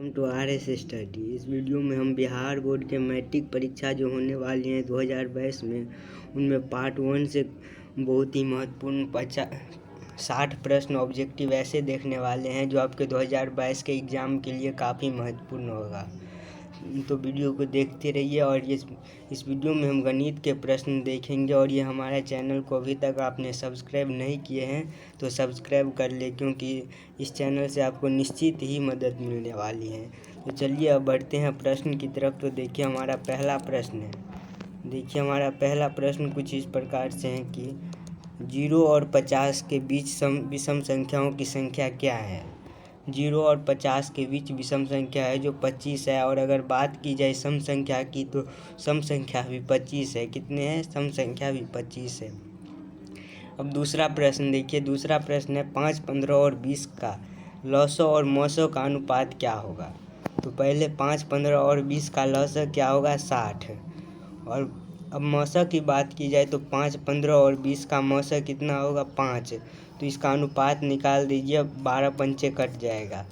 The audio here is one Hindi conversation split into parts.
Welcome to RS study. इस वीडियो में हम बिहार बोर्ड के मैट्रिक परीक्षा जो होने वाली हैं 2022 में, उनमें पार्ट 1 से बहुत ही महत्वपूर्ण 60 प्रश्न ऑब्जेक्टिव ऐसे देखने वाले हैं जो आपके 2022 के एग्ज़ाम के लिए काफ़ी महत्वपूर्ण होगा। तो वीडियो को देखते रहिए। और इस वीडियो में हम गणित के प्रश्न देखेंगे। और ये हमारे चैनल को अभी तक आपने सब्सक्राइब नहीं किए हैं तो सब्सक्राइब कर ले, क्योंकि इस चैनल से आपको निश्चित ही मदद मिलने वाली है। तो चलिए अब बढ़ते हैं प्रश्न की तरफ। तो देखिए हमारा पहला प्रश्न है। देखिए हमारा पहला प्रश्न कुछ इस प्रकार से है कि 0 और 50 के बीच विषम संख्याओं की संख्या क्या है। 0 और 50 के बीच विषम संख्या है जो 25 है। और अगर बात की जाए सम संख्या की तो सम संख्या भी 25 है। कितने हैं? सम संख्या भी 25 है। अब दूसरा प्रश्न देखिए। दूसरा प्रश्न है 5, 15 और 20 का लौसौ और मौसौ का अनुपात क्या होगा। तो पहले 5, 15 और 20 का लौसौ क्या होगा? 60। और अब मौसौ की बात की जाए तो 5, 15 और 20 का मौसौ कितना होगा? 5। तो इसका अनुपात निकाल दीजिए, 12 पंचे कट जाएगा,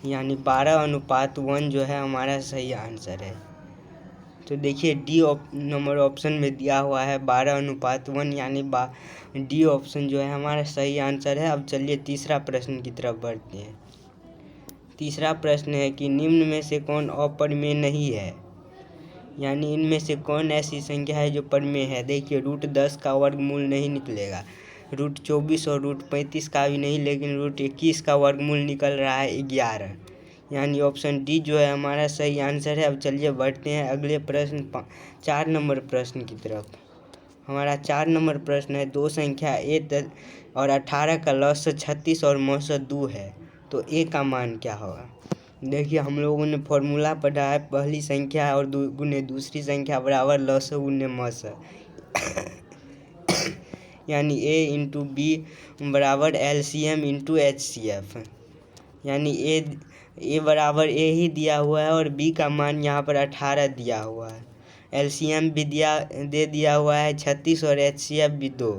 यानी 12:1 जो है हमारा सही आंसर है। तो देखिए डी नंबर ऑप्शन में दिया हुआ है 12:1, यानी डी ऑप्शन जो है हमारा सही आंसर है। अब चलिए तीसरा प्रश्न की तरफ बढ़ते हैं। तीसरा प्रश्न है कि निम्न में से कौन अपरिमेय नहीं है, यानी इनमें से कौन ऐसी संख्या है जो परिमेय है। देखिए √10 का वर्गमूल नहीं निकलेगा, √24 और √35 का भी नहीं, लेकिन √21 का वर्गमूल निकल रहा है 11, यानी ऑप्शन डी जो है हमारा सही आंसर है। अब चलिए बढ़ते हैं अगले प्रश्न 4 नंबर प्रश्न की तरफ। हमारा 4 नंबर प्रश्न है 2 संख्या a और 18 का लौसौ 36 और मौसौ 2 है, तो a का मान क्या होगा। देखिए हम लोगों ने फॉर्मूला पढ़ा है, पहली संख्या और गुने दूसरी संख्या बराबर लौसौ गुने मौसौ यानी a × b बराबर LCM × HCF, यानी a बराबर a ही दिया हुआ है और b का मान यहाँ पर 18 दिया हुआ है। LCM भी दे दिया हुआ है 36 और HCF भी 2।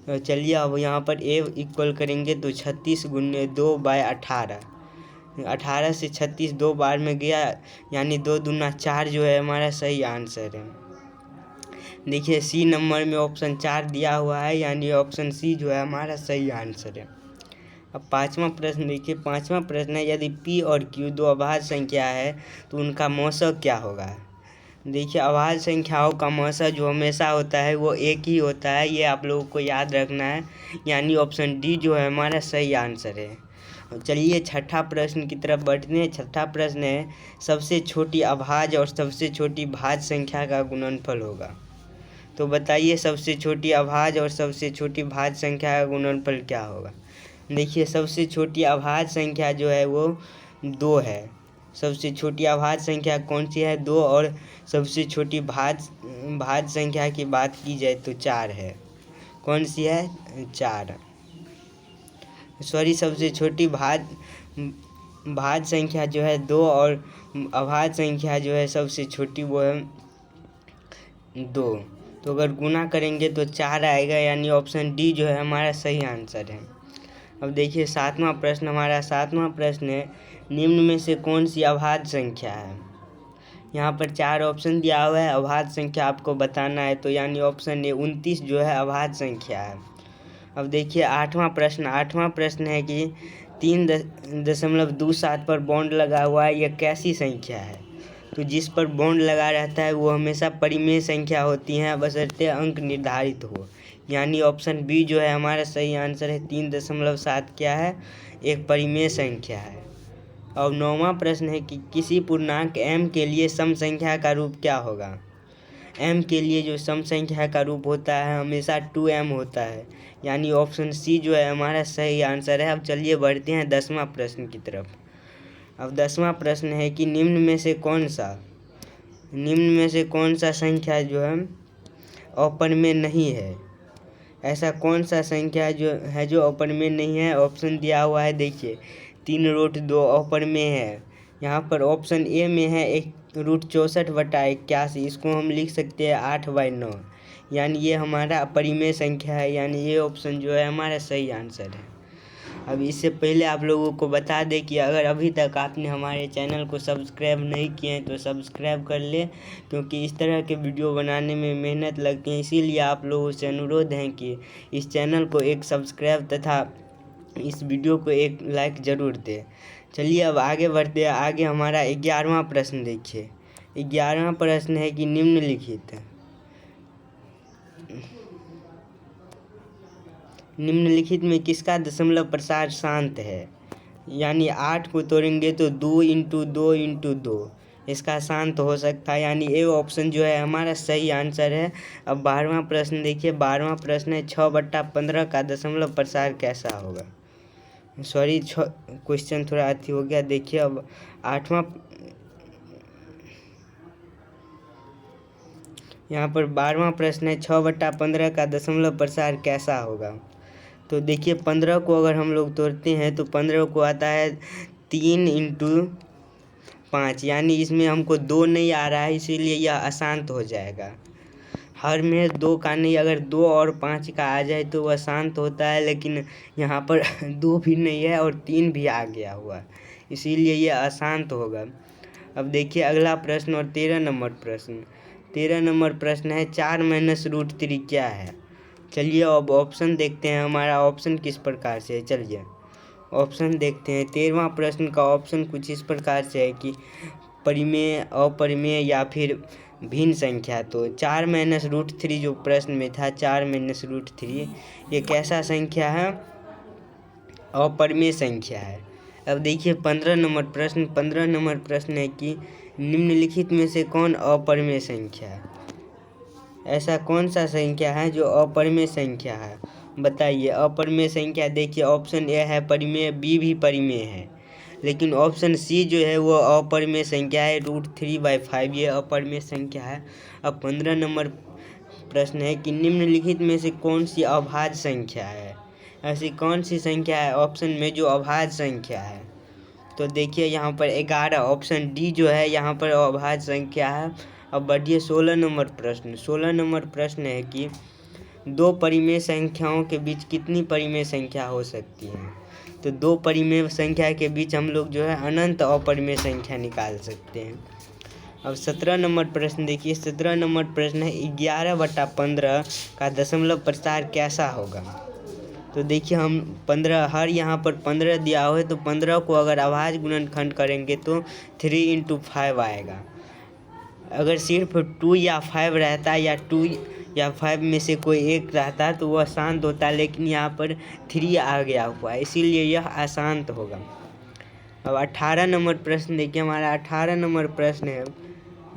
तो चलिए अब यहाँ पर a इक्वल करेंगे तो 36 × 2/18, 18 से 36 2 बार में गया, यानी 2 दूना 4 जो है हमारा सही आंसर है। देखिए सी नंबर में ऑप्शन 4 दिया हुआ है, यानी ऑप्शन सी जो है हमारा सही आंसर है। अब पाँचवा प्रश्न देखिए। पाँचवा प्रश्न है यदि p और q दो अभाज्य संख्या है तो उनका मौसौ क्या होगा। देखिए अभाज्य संख्याओं का मौसौ जो हमेशा होता है वो एक ही होता है, ये आप लोगों को याद रखना है, यानी ऑप्शन डी जो है हमारा सही आंसर है। चलिए छठा प्रश्न की तरफ बढ़ते हैं। छठा प्रश्न है सबसे छोटी अभाज्य और सबसे छोटी भाज्य संख्या का गुणनफल होगा। तो बताइए सबसे छोटी अभाज्य और सबसे छोटी भाज्य संख्या का गुणनफल क्या होगा। देखिए सबसे छोटी अभाज्य संख्या जो है वो 2 है। सबसे छोटी अभाज्य संख्या कौन सी है? 2। और सबसे छोटी भाज्य संख्या की बात की जाए तो 4 है। कौन सी है? 4। सॉरी, सबसे छोटी भाज्य संख्या जो है 2 और अभाज्य संख्या जो है सबसे छोटी वो है 2। तो अगर गुना करेंगे तो 4 आएगा, यानी ऑप्शन डी जो है हमारा सही आंसर है। अब देखिए सातवां प्रश्न। हमारा सातवां प्रश्न है निम्न में से कौन सी अभाज्य संख्या है। यहाँ पर 4 ऑप्शन दिया हुआ है, अभाज्य संख्या आपको बताना है, तो यानी ऑप्शन ए 29 जो है अभाज्य संख्या है। अब देखिए आठवां प्रश्न। आठवां प्रश्न है कि 3.27 पर बॉन्ड लगा हुआ है, यह कैसी संख्या है। तो जिस पर बॉन्ड लगा रहता है वो हमेशा परिमेय संख्या होती हैं, बशर्ते अंक निर्धारित हो, यानी ऑप्शन बी जो है हमारा सही आंसर है। 3.7 क्या है? एक परिमेय संख्या है। और नौवां प्रश्न है कि किसी पूर्णांक m के लिए सम संख्या का रूप क्या होगा। m के लिए जो सम संख्या का रूप होता है हमेशा 2m होता है, यानी ऑप्शन सी जो है हमारा सही आंसर है। अब चलिए बढ़ते हैं 10वां प्रश्न की तरफ। अब 10वां प्रश्न है कि निम्न में से कौन सा संख्या जो है अपरिमेय नहीं है। ऐसा कौन सा संख्या जो अपरिमेय नहीं है। ऑप्शन दिया हुआ है, देखिए 3√2 अपरिमेय है। यहाँ पर ऑप्शन ए में है √64/81, इसको हम लिख सकते हैं 8/9, यानी ये हमारा अपरिमेय संख्या है, यानी ये ऑप्शन जो है हमारा सही आंसर है। अब इससे पहले आप लोगों को बता दें कि अगर अभी तक आपने हमारे चैनल को सब्सक्राइब नहीं किए हैं तो सब्सक्राइब कर लें, क्योंकि इस तरह के वीडियो बनाने में मेहनत लगती है। इसीलिए आप लोगों से अनुरोध है कि इस चैनल को एक सब्सक्राइब तथा इस वीडियो को एक लाइक ज़रूर दें। चलिए अब आगे बढ़ते हैं। आगे हमारा 11वां प्रश्न देखिए। 11वां प्रश्न है कि निम्नलिखित में किसका दशमलव प्रसार शांत है? यानी 8 को तोड़ेंगे तो 2 × 2 × 2 इसका शांत हो सकता है, यानी ए ऑप्शन जो है हमारा सही आंसर है। अब 12वां प्रश्न देखिए। 12वां प्रश्न है 6/15 का दशमलव प्रसार कैसा होगा? सॉरी, क्वेश्चन थोड़ा अति हो गया। देखिए अब 8वां, यहाँ पर 12वां प्रश्न है 6/15 का दशमलव प्रसार कैसा होगा? तो देखिए 15 को अगर हम लोग तोड़ते हैं तो 15 को आता है 3 × 5, यानी इसमें हमको 2 नहीं आ रहा है, इसीलिए यह अशांत हो जाएगा। हर में 2 का नहीं, अगर 2 और 5 का आ जाए तो वह शांत होता है, लेकिन यहाँ पर 2 भी नहीं है और 3 भी आ गया हुआ, इसीलिए यह अशांत होगा। अब देखिए अगला प्रश्न और 13 नंबर प्रश्न। 13 नंबर प्रश्न है 4 - √3 क्या है? चलिए अब ऑप्शन देखते हैं हमारा ऑप्शन किस प्रकार से है। चलिए ऑप्शन देखते हैं। 13वां प्रश्न का ऑप्शन कुछ इस प्रकार से है कि परिमेय, अपरिमेय या फिर भिन्न संख्या। तो 4 - √3 जो प्रश्न में था, 4 - √3 ये कैसा संख्या है? अपरिमेय संख्या है। अब देखिए 15 नंबर प्रश्न। 15 नंबर प्रश्न है कि निम्नलिखित में से कौन अपरिमेय संख्या है? ऐसा कौन सा संख्या है जो अपरिमेय संख्या है? बताइए। अपरिमेय संख्या देखिए ऑप्शन ए है परिमेय, बी भी परिमेय है, लेकिन ऑप्शन सी जो है वो अपरिमेय संख्या है। √3/5 ये अपरिमेय संख्या है। अब 15 नंबर प्रश्न है कि निम्नलिखित में से कौन सी अभाज्य संख्या है? ऐसी कौन सी संख्या है ऑप्शन में जो अभाज्य संख्या है? तो देखिए यहाँ पर 11, ऑप्शन डी जो है यहाँ पर अभाज्य संख्या है। अब बढ़िए 16 नंबर प्रश्न। 16 नंबर प्रश्न है कि 2 परिमेय संख्याओं के बीच कितनी परिमेय संख्या हो सकती है? तो 2 परिमेय संख्या के बीच हम लोग जो है अनंत अपरिमेय संख्या निकाल सकते हैं। अब 17 नंबर प्रश्न देखिए। 17 नंबर प्रश्न है 11/15 का दशमलव प्रसार कैसा होगा? तो देखिए हम 15, हर यहाँ पर 15 दिया हुआ है, तो 15 को अगर अभाज्य गुणनखंड करेंगे तो 3 × 5 आएगा। अगर सिर्फ 2 या 5 रहता या 2 या 5 में से कोई एक रहता तो वह शांत होता, लेकिन यहाँ पर 3 आ गया हुआ है, इसीलिए यह अशांत होगा। अब 18 नंबर प्रश्न देखिए। हमारा 18 नंबर प्रश्न है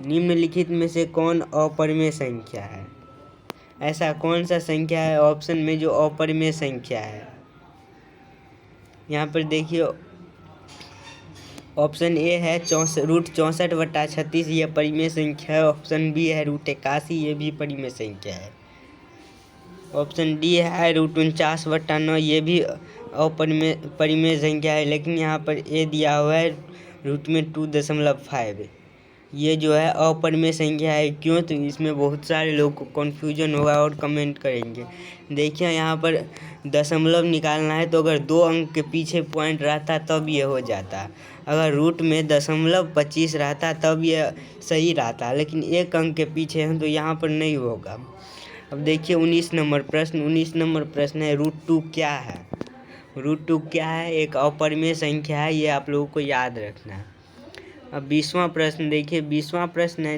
निम्नलिखित में से कौन अपरिमेय संख्या है? ऐसा कौन सा संख्या है ऑप्शन में जो अपरिमेय संख्या है? यहाँ पर देखिए ऑप्शन ए है √64/36 ये परिमेय संख्या है। ऑप्शन बी है √81 ये भी परिमेय संख्या है। ऑप्शन डी है √49/9 ये भी परिमेय संख्या है, लेकिन यहाँ पर ए दिया हुआ है √2.5 ये जो है अपरिमेय संख्या है। क्यों? तो इसमें बहुत सारे लोगों को कन्फ्यूजन होगा और कमेंट करेंगे। देखिए यहाँ पर दशमलव निकालना है, तो अगर 2 अंक के पीछे पॉइंट रहता तब ये हो जाता। अगर रूट में 0.25 रहता तब ये सही रहता, लेकिन 1 अंक के पीछे है तो यहाँ पर नहीं होगा। अब देखिए 19 नंबर प्रश्न। 19 नंबर प्रश्न है √2 क्या है? √2 क्या है? एक अपरिमेय संख्या है, ये आप लोगों को याद रखना है। अब 20वां प्रश्न देखिए। 20वां प्रश्न है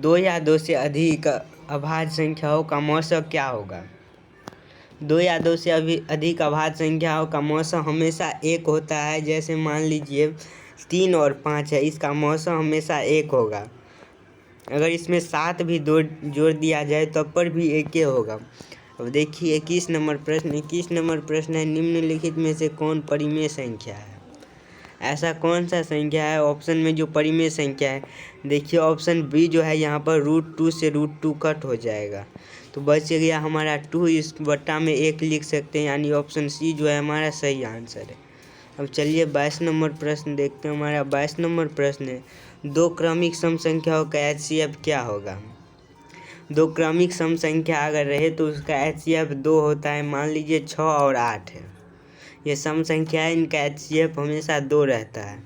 2 या 2 से अधिक अभाज्य संख्याओं का मौसा क्या होगा? 2 या 2 से अधिक अभाज्य संख्याओं का मौसा हमेशा 1 होता है। जैसे मान लीजिए 3 और 5 है, इसका मौसा हमेशा 1 होगा। अगर इसमें 7 भी जोड़ दिया जाए तब पर भी 1 ही होगा। अब देखिए 21 नंबर प्रश्न। 21 नंबर प्रश्न है निम्नलिखित में से कौन परिमेय संख्या है? ऐसा कौन सा संख्या है ऑप्शन में जो परिमेय संख्या है? देखिए ऑप्शन बी जो है यहाँ पर √2 से √2 कट हो जाएगा, तो बच गया हमारा 2। इस बट्टा में 1 लिख सकते हैं, यानी ऑप्शन सी जो है हमारा सही आंसर है। अब चलिए 22 नंबर प्रश्न देखते हैं। हमारा 22 नंबर प्रश्न है 2 क्रमिक सम संख्याओं का HCF क्या होगा? दो क्रमिक सम संख्या अगर रहे तो उसका HCF 2 होता है। मान लीजिए 6 और 8 है, ये सम संख्या है, इनका HCF हमेशा 2 रहता है।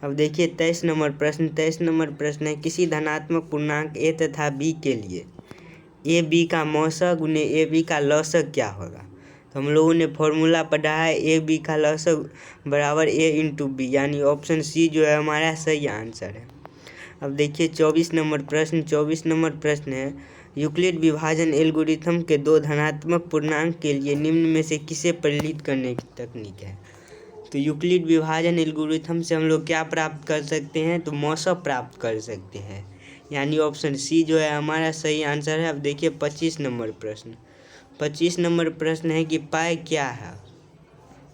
अब देखिए 23 नंबर प्रश्न। 23 नंबर प्रश्न है, किसी धनात्मक पूर्णांक a तथा b के लिए ए बी का मौसक गुने ए बी का लौसक क्या होगा। तो हम लोगों ने फॉर्मूला पढ़ा है, ए बी का लौसक बराबर a इंटू बी, यानी ऑप्शन सी जो है हमारा सही आंसर है। अब देखिए 24 नंबर प्रश्न। 24 नंबर प्रश्न है, यूक्लिड विभाजन एल्गोरिथम के दो धनात्मक पूर्णांक के लिए निम्न में से किसे परिमित करने की तकनीक है। तो यूक्लिड विभाजन एल्गोरिथम से हम लोग क्या प्राप्त कर सकते हैं, तो मौसक प्राप्त कर सकते हैं, यानी ऑप्शन सी जो है हमारा सही आंसर है। अब देखिए 25 नंबर प्रश्न। 25 नंबर प्रश्न है कि पाई क्या है।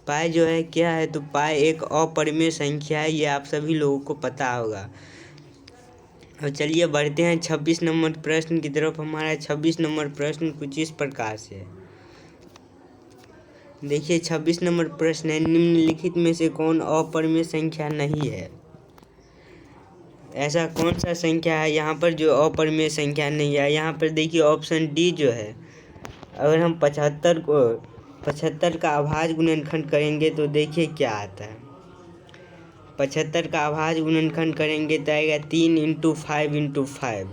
पाई जो है क्या है, तो पाई एक अपरिमेय संख्या है, ये आप सभी लोगों को पता होगा। और चलिए बढ़ते हैं 26 नंबर प्रश्न की तरफ। हमारा 26 नंबर प्रश्न कुछ इस प्रकार से है। देखिए 26 नंबर प्रश्न है, निम्नलिखित में से कौन अपरिमेय संख्या नहीं है। ऐसा कौन सा संख्या है यहाँ पर जो अपरिमेय संख्या नहीं है। यहाँ पर देखिए ऑप्शन डी जो है, अगर हम 75 का अभाज्य गुणनखंड करेंगे तो देखिए क्या आता है। 75 का अभाज्य गुणनखंड करेंगे तो आएगा 3 इंटू 5,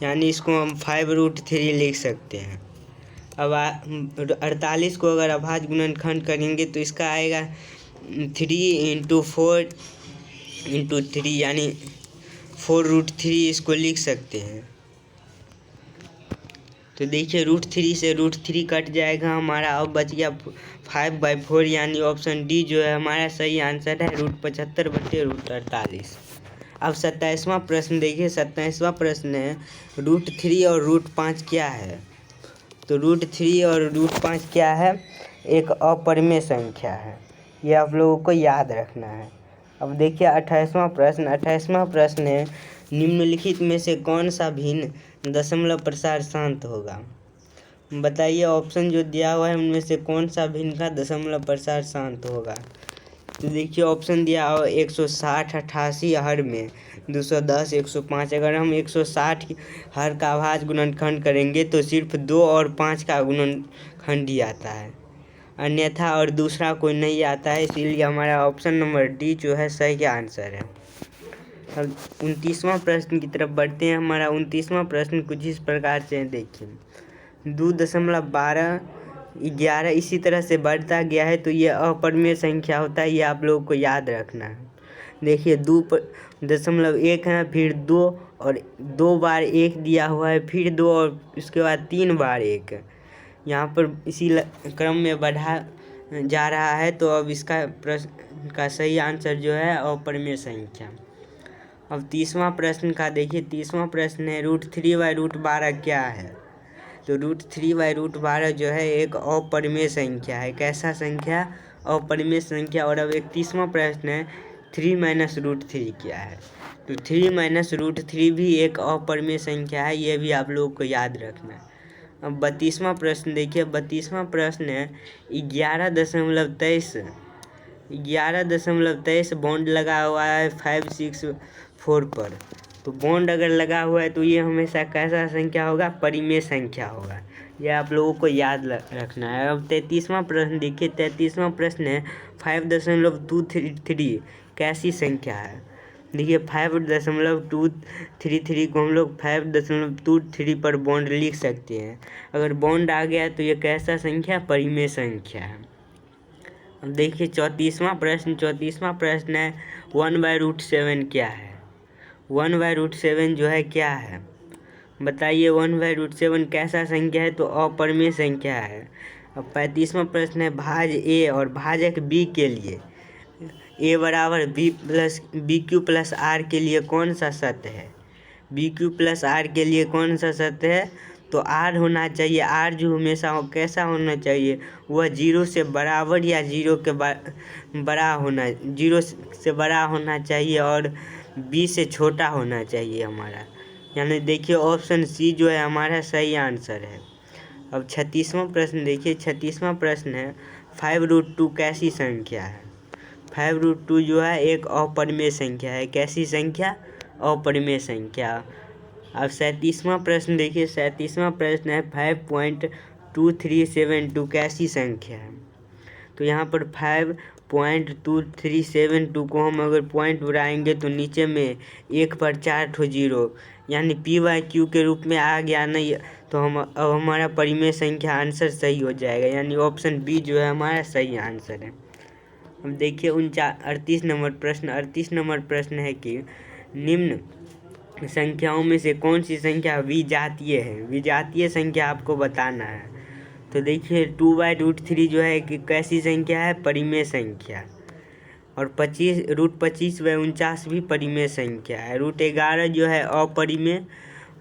यानी इसको हम 5√3 लिख सकते हैं। अब 48 को अगर अभाज्य गुणनखंड करेंगे तो इसका आएगा 3 इंटू 3, यानी 4√3 इसको लिख सकते हैं। तो देखिए √3 से √3 कट जाएगा हमारा, अब बच गया 5/4, यानी ऑप्शन डी जो है हमारा सही आंसर है, √75/√48। अब 27वां प्रश्न देखिए। 27वां प्रश्न है, √3 और √5 क्या है। तो √3 और √5 क्या है, एक अपरिमेय संख्या है, ये आप लोगों को याद रखना है। अब देखिए 28वां प्रश्न। 28वां प्रश्न है, निम्नलिखित में से कौन सा भिन्न दशमलव प्रसार शांत होगा। बताइए ऑप्शन जो दिया हुआ है उनमें से कौन सा भिन्न का दशमलव प्रसार शांत होगा। तो देखिए ऑप्शन दिया हुआ 160, 88 हर में 210, 105। अगर हम 160 हर का अभाज्य गुणनखंड करेंगे तो सिर्फ 2 और 5 का गुणनखंड ही आता है, अन्यथा और दूसरा कोई नहीं आता है, इसीलिए हमारा ऑप्शन नंबर डी जो है सही आंसर है। अब 29वां प्रश्न की तरफ बढ़ते हैं। हमारा 29वां प्रश्न कुछ इस प्रकार से है, देखिए 2.1211 इसी तरह से बढ़ता गया है तो ये अपरिमेय संख्या होता है, ये आप लोगों को याद रखना है। देखिए 2.1 है, फिर 2 और 2 बार 1 दिया हुआ है, फिर 2 और उसके बाद 3 बार 1, यहाँ पर इसी क्रम में बढ़ा जा रहा है। तो अब इसका प्रश्न का सही आंसर जो है अपरिमेय संख्या। अब 30वां प्रश्न का देखिए। 30वां प्रश्न है, √3/√12 क्या है। तो √3/√12 जो है एक अपरिमेय संख्या है। कैसा संख्या, अपरिमेय संख्या। और अब 31वां प्रश्न है, 3 - √3 क्या है। तो 3 - √3 भी एक अपरिमेय संख्या है, ये भी आप लोगों को याद रखना है। अब 32वां प्रश्न देखिए। 32वां प्रश्न है, 11.23 बॉन्ड लगा हुआ है 564 पर। तो बॉन्ड अगर लगा हुआ है तो ये हमेशा कैसा संख्या होगा, परिमेय संख्या होगा, ये आप लोगों को याद रखना है। अब 33वां प्रश्न देखिए। 33वां प्रश्न है, 5.233 कैसी संख्या है। देखिए 5.233 को हम लोग 5.23 पर बॉन्ड लिख सकते हैं। अगर बॉन्ड आ गया तो ये कैसा संख्या, परिमेय संख्या है। अब देखिए 34वां प्रश्न। 34वां प्रश्न है, 1/√7 क्या है। 1/√7 जो है क्या है, बताइए 1/√7 कैसा संख्या है। तो अपरिमेय संख्या है। अब 35वां प्रश्न है, भाज्य ए और भाजक बी के लिए a बराबर BQ+R के लिए कौन सा सत्य है। BQ+R के लिए कौन सा सत्य है, तो R होना चाहिए। R जो हमेशा कैसा होना चाहिए, वह 0 से बराबर या 0 से बड़ा होना चाहिए और B से छोटा होना चाहिए हमारा, यानी देखिए ऑप्शन सी जो है हमारा सही आंसर है। अब 36वां प्रश्न देखिए। 36वां प्रश्न है, 5√2 कैसी संख्या है। 5√2 जो है एक अपरिमेय संख्या है। कैसी संख्या, अपरिमेय संख्या। अब 37वां प्रश्न देखिए। 37वां प्रश्न है 5.2372 कैसी संख्या है। तो यहाँ पर 5.2372 को हम अगर पॉइंट उड़ाएंगे तो नीचे में 1 पर 4 ठो जीरो यानी PYQ के रूप में आ गया नहीं, तो अब हमारा परिमेय संख्या आंसर सही हो जाएगा, यानी ऑप्शन बी जो है हमारा सही आंसर है। अब देखिए 38 नंबर प्रश्न। 38 नंबर प्रश्न है कि निम्न संख्याओं में से कौन सी संख्या विजातीय है। विजातीय संख्या आपको बताना है। तो देखिए 2/√3 जो है कि कैसी संख्या है, परिमेय संख्या। और 25√25/49 भी परिमेय संख्या है। √11 जो है अपरिमेय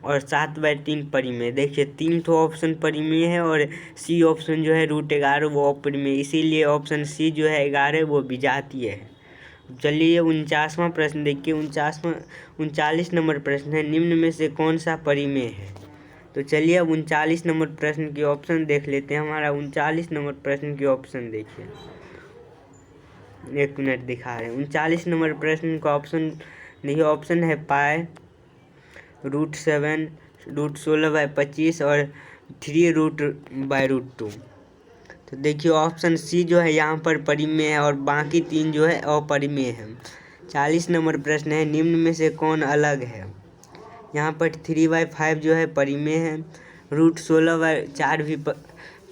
और 7/3 परिमेय। देखिए 3 ठो ऑप्शन परिमेय है और सी ऑप्शन जो है √11 वो अपरिमेय, इसीलिए ऑप्शन सी जो है 11 वो विजातीय है। चलिए 49वां प्रश्न देखिए। 39 नंबर प्रश्न है निम्न में से कौन सा परिमेय है। तो चलिए अब 39 नंबर प्रश्न के ऑप्शन देख लेते हैं। हमारा 39 नंबर प्रश्न के ऑप्शन देखिए, 1 मिनट दिखा रहे हैं। 39 नंबर प्रश्न का ऑप्शन देखिए। ऑप्शन है पाई, √7, √16/25 और 3√2। तो देखिए ऑप्शन सी जो है यहाँ पर परिमेय है और बाकी 3 जो है अपरिमेय है। 40 नंबर प्रश्न है निम्न में से कौन अलग है। यहाँ पर 3/5 जो है परिमेय है, √16/4 भी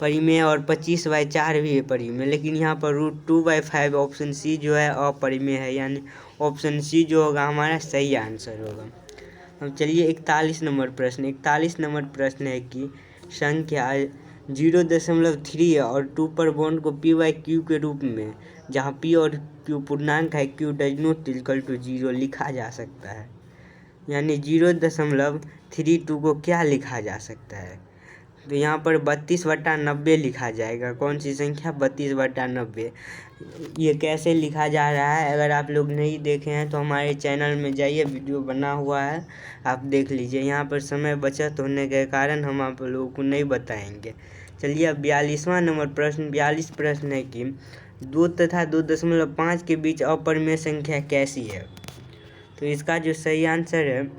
परिमेय और 25/4 भी है परिमेय, लेकिन यहाँ पर √2/5 ऑप्शन सी जो है अपरिमेय है, यानी ऑप्शन सी जो होगा हमारा सही आंसर होगा। अब चलिए 41 नंबर प्रश्न। 41 नंबर प्रश्न है कि संख्या 0.3 और 2 पर बॉन्ड को PYQ के रूप में, जहाँ P और Q पूर्णांक है, Q does not equal to 0 लिखा जा सकता है। यानी 0.32 को क्या लिखा जा सकता है। तो यहाँ पर 32/90 लिखा जाएगा। कौन सी संख्या, 32/90। ये कैसे लिखा जा रहा है, अगर आप लोग नहीं देखे हैं तो हमारे चैनल में जाइए, वीडियो बना हुआ है, आप देख लीजिए। यहाँ पर समय बचत होने के कारण हम आप लोगों को नहीं बताएंगे। चलिए अब 42वां नंबर प्रश्न। 42 प्रश्न है कि 2 तथा 2.5 के बीच अपरिमेय संख्या कैसी है। तो इसका जो सही आंसर है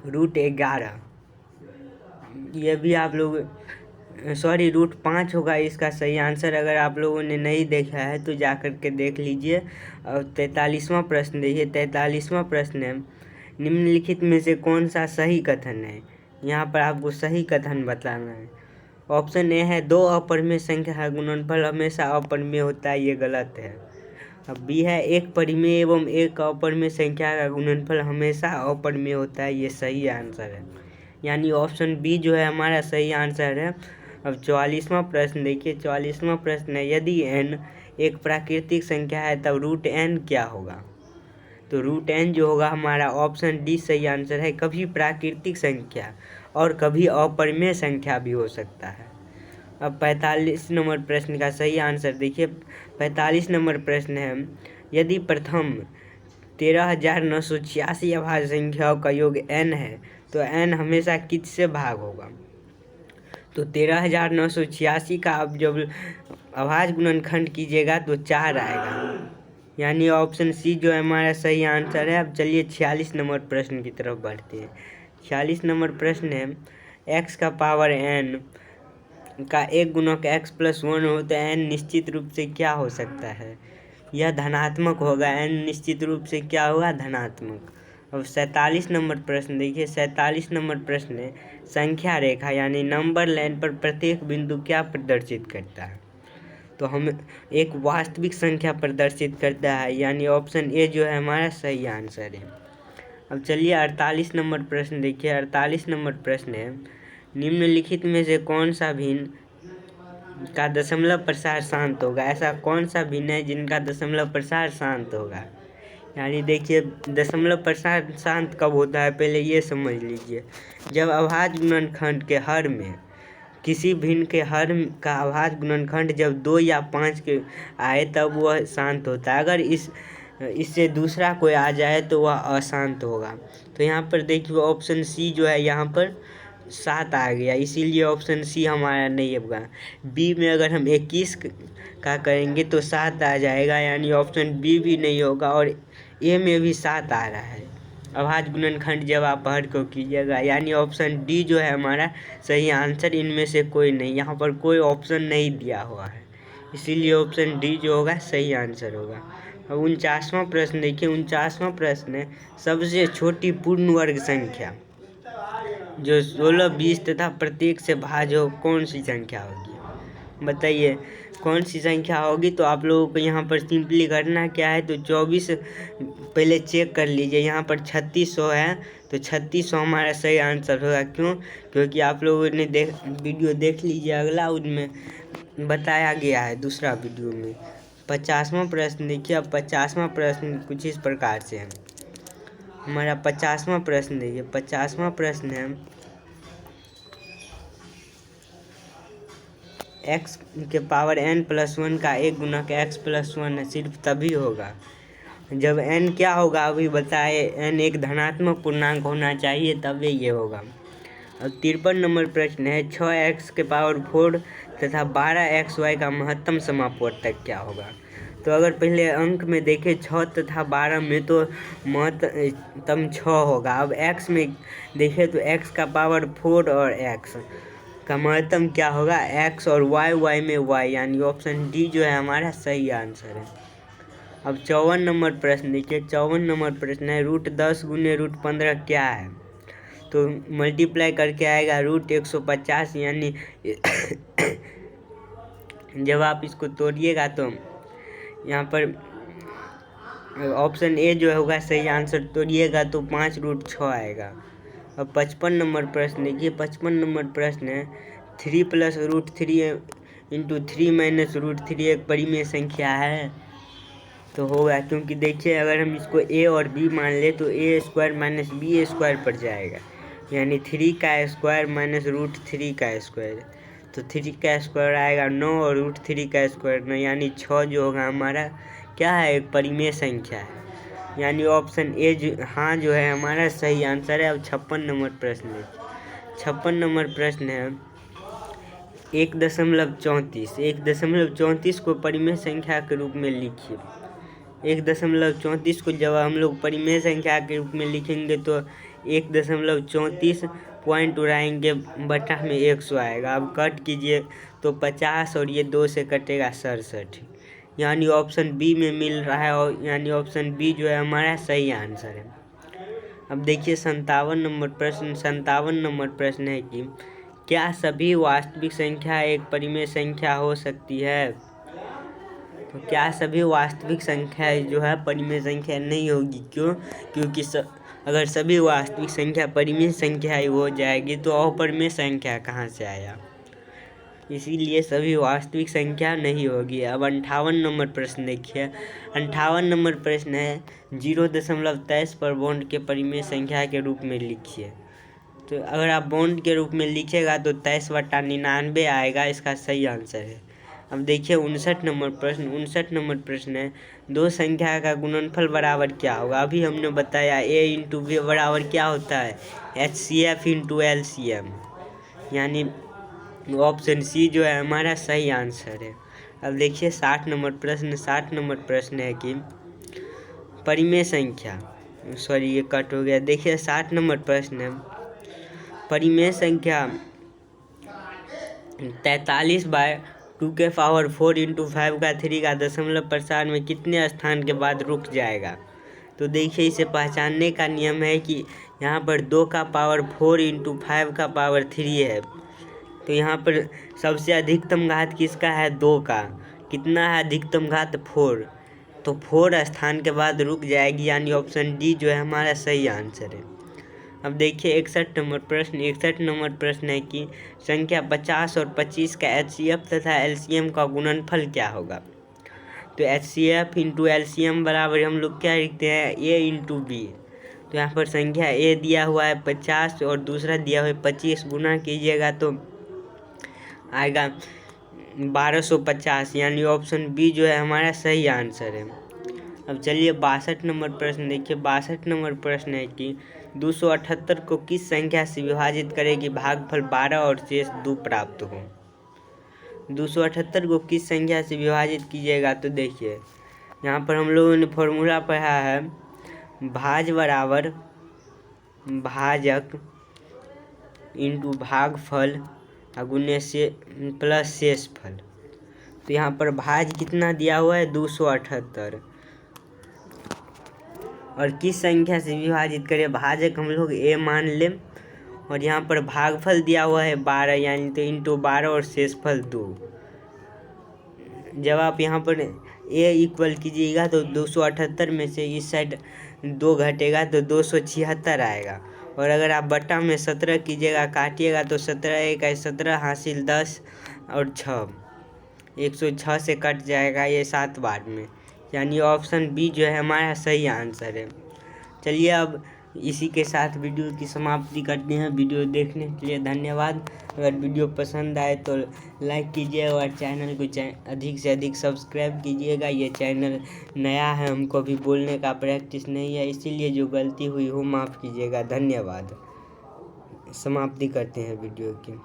√11। ये भी आप लोग √5 होगा इसका सही आंसर। अगर आप लोगों ने नहीं देखा है तो जा कर के देख लीजिए। और 43वां प्रश्न देखिए। 43वां प्रश्न है निम्नलिखित में से कौन सा सही कथन है। यहाँ पर आपको सही कथन बताना है। ऑप्शन ए है 2 अपरिमेय संख्या का गुणनफल हमेशा अपरिमेय होता है, ये गलत है। अब बी है 1 परिमेय एवं 1 अपरिमेय संख्या का गुणनफल हमेशा अपरिमेय होता है, ये सही आंसर है, यानी ऑप्शन बी जो है हमारा सही आंसर है। अब 44वां प्रश्न देखिए। 44वां प्रश्न है यदि n एक प्राकृतिक संख्या है तब √n क्या होगा। तो √n जो होगा हमारा ऑप्शन डी सही आंसर है। कभी प्राकृतिक संख्या और कभी अपरिमेय संख्या भी हो सकता है। अब 45 नंबर प्रश्न का सही आंसर देखिए। 45 नंबर प्रश्न है यदि प्रथम 13,986 अभाज्य संख्याओं का योग n है तो n हमेशा किससे भाग होगा। तो 13,986 का अब जब अभाज्य गुणनखंड कीजिएगा तो 4 आएगा, यानी ऑप्शन सी जो है हमारा सही आंसर है। अब चलिए 46 नंबर प्रश्न की तरफ बढ़ते हैं। 46 नंबर प्रश्न है x का पावर n का एक गुणक x+1 हो तो n निश्चित रूप से क्या हो सकता है। यह धनात्मक होगा। n निश्चित रूप से क्या होगा, धनात्मक। अब 47 नंबर प्रश्न देखिए। 47 नंबर प्रश्न है संख्या रेखा यानी नंबर लाइन पर प्रत्येक बिंदु क्या प्रदर्शित करता है। तो हम एक वास्तविक संख्या प्रदर्शित करता है, यानी ऑप्शन ए जो है हमारा सही आंसर है। अब चलिए 48 नंबर प्रश्न देखिए। 48 नंबर प्रश्न है निम्नलिखित में से कौन सा भिन्न का दशमलव प्रसार शांत होगा। ऐसा कौन सा भिन्न है जिनका दशमलव प्रसार शांत होगा। यानी देखिए दशमलव प्रसार शांत कब होता है, पहले ये समझ लीजिए। जब अभाज्य गुणनखंड के हर में किसी भिन्न के हर का अभाज्य गुणनखंड जब 2 या 5 के आए तब वह शांत होता है। अगर इससे दूसरा कोई आ जाए तो वह अशांत होगा। तो यहाँ पर देखिए ऑप्शन सी जो है यहाँ पर 7 आ गया, इसीलिए ऑप्शन सी हमारा नहीं होगा। बी में अगर हम 21 का करेंगे तो 7 आ जाएगा, यानी ऑप्शन बी भी नहीं होगा। और ए में भी 7 आ रहा है, अभाज्य गुणनखंड जब आप हर को कीजिएगा, यानी ऑप्शन डी जो है हमारा सही आंसर। इनमें से कोई नहीं, यहाँ पर कोई ऑप्शन नहीं दिया हुआ है, इसीलिए ऑप्शन डी जो होगा सही आंसर होगा। अब 49वां प्रश्न देखिए। 49वां प्रश्न है सबसे छोटी पूर्ण वर्ग संख्या जो 16, 20 तथा प्रत्येक से भाज्य हो कौन सी संख्या होगी? बताइए कौन सी संख्या होगी। तो आप लोगों को यहाँ पर सिंपली करना क्या है, तो 24 पहले चेक कर लीजिए। यहाँ पर 3600 है, तो 3600 हमारा सही आंसर होगा। क्यों? क्योंकि आप लोगों ने वीडियो देख लीजिए अगला, उनमें बताया गया है दूसरा वीडियो में। 50वां प्रश्न देखिए। अब 50वां प्रश्न कुछ इस प्रकार से है। हमारा 50वां प्रश्न देखिए। 50वां प्रश्न है x के पावर n+1 का एक गुणक x+1 सिर्फ तभी होगा जब n क्या होगा अभी बताए। n एक धनात्मक पूर्णांक होना चाहिए, तभी ये होगा। अब 53 नंबर प्रश्न है 6x के पावर 4 तथा 12xy का महत्तम समापवर्तक क्या होगा? तो अगर पहले अंक में देखें 6 तथा 12 में, तो महत्तम 6 होगा। अब x में देखें तो x का पावर 4 और x का महत्तम क्या होगा? x, और y में y, यानी ऑप्शन डी जो है हमारा सही आंसर है। अब 54 नंबर प्रश्न देखिए। 54 नंबर प्रश्न है √10 गुने √15 क्या है? तो मल्टीप्लाई करके आएगा √150, यानी जब आप इसको तोड़िएगा तो यहाँ पर ऑप्शन ए जो होगा सही आंसर। तोड़िएगा तो 5√6 आएगा। अब 55 नंबर प्रश्न देखिए। 55 नंबर प्रश्न है 3 + √3 × 3 - √3 एक परिमेय संख्या है? तो होगा, क्योंकि देखिए अगर हम इसको a और b मान ले तो a² - b² पड़ जाएगा, यानी 3 का स्क्वायर माइनस √3 का स्क्वायर। तो 3 का स्क्वायर आएगा 9 और √3 का स्क्वायर 9, यानी 6 जो होगा हमारा क्या है? एक परिमेय संख्या है, यानी ऑप्शन ए जो है हमारा सही आंसर है। अब 56 नंबर प्रश्न है। 56 नंबर प्रश्न है 1.34। 1.34 को परिमेय संख्या के रूप में लिखिए। 1.34 को जब हम लोग परिमेय संख्या के रूप में लिखेंगे तो 1.34 पॉइंट उड़ाएंगे, बटा में 100 आएगा। अब कट कीजिए तो 50 और ये 2 से कटेगा 67, यानी ऑप्शन बी में मिल रहा है, और यानी ऑप्शन बी जो है हमारा सही आंसर है। अब देखिए 57 नंबर प्रश्न। 57 नंबर प्रश्न है कि क्या सभी वास्तविक संख्या एक परिमेय संख्या हो सकती है? तो क्या सभी वास्तविक संख्या जो है परिमेय संख्या नहीं होगी? क्यों? क्योंकि अगर सभी वास्तविक संख्या परिमेय संख्या ही हो जाएगी तो अपरिमेय संख्या कहाँ से आया? इसीलिए सभी वास्तविक संख्या नहीं होगी। अब 58 नंबर प्रश्न देखिए। 58 नंबर प्रश्न है 0.23 पर बॉन्ड के परिमेय संख्या के रूप में लिखिए। तो अगर आप बॉन्ड के रूप में लिखिएगा तो 23/99 आएगा, इसका सही आंसर है। अब देखिए 59 नंबर प्रश्न। 59 नंबर प्रश्न है दो संख्या का गुणनफल बराबर क्या होगा? अभी हमने बताया a × b बराबर क्या होता है? HCF × LCM, यानी ऑप्शन सी जो है हमारा सही आंसर है। अब देखिए 60 नंबर प्रश्न। 60 नंबर प्रश्न है कि परिमेय संख्या, सॉरी ये कट हो गया। देखिए 60 नंबर प्रश्न है परिमेय संख्या 43/2 के पावर 4 × 5 का 3 का दशमलव प्रसार में कितने स्थान के बाद रुक जाएगा? तो देखिए इसे पहचानने का नियम है कि यहाँ पर 2 का पावर 4 × 5 का पावर 3 है, तो यहाँ पर सबसे अधिकतम घात किसका है? 2 का। कितना है अधिकतम घात? 4, तो 4 स्थान के बाद रुक जाएगी, यानी ऑप्शन डी जो है हमारा सही आंसर है। अब देखिए 61 नंबर प्रश्न। 61 नंबर प्रश्न है कि संख्या 50 और 25 का HCF तथा LCM का गुणनफल क्या होगा? तो HCF × LCM बराबर हम लोग क्या लिखते हैं? a × b। तो यहाँ पर संख्या a दिया हुआ है 50 और दूसरा दिया हुआ है 25, गुना कीजिएगा तो आएगा 1250, यानी ऑप्शन बी जो है हमारा सही आंसर है। अब चलिए 62 नंबर प्रश्न देखिए। 62 नंबर प्रश्न है कि 278 को किस संख्या से विभाजित करें कि भागफल 12 और शेष 2 प्राप्त हो? 278 को किस संख्या से विभाजित कीजिएगा? तो देखिए यहाँ पर हम लोगों ने फॉर्मूला पढ़ा है भाज बराबर भाजक इंटू भागफल गुने से प्लस शेषफल। तो यहाँ पर भाज कितना दिया हुआ है 278, और किस संख्या से विभाजित करें, भाजक हम लोग a मान लें, और यहाँ पर भागफल दिया हुआ है 12, यानी तो इंटू 12 और शेषफल 2। जब आप यहाँ पर a इक्वल कीजिएगा तो 278 में से इस साइड 2 घटेगा तो 276 आएगा, और अगर आप बट्टा में 17 कीजिएगा, काटिएगा तो 17 × 17 हासिल 10 और 6 106 से कट जाएगा ये 7 बार में, यानी ऑप्शन बी जो है हमारा सही आंसर है। चलिए अब इसी के साथ वीडियो की समाप्ति करते हैं। वीडियो देखने के लिए धन्यवाद। अगर वीडियो पसंद आए तो लाइक कीजिए और चैनल को अधिक से अधिक सब्सक्राइब कीजिएगा। ये चैनल नया है, हमको भी बोलने का प्रैक्टिस नहीं है, इसीलिए जो गलती हुई हो माफ़ कीजिएगा। धन्यवाद। समाप्ति करते हैं वीडियो की।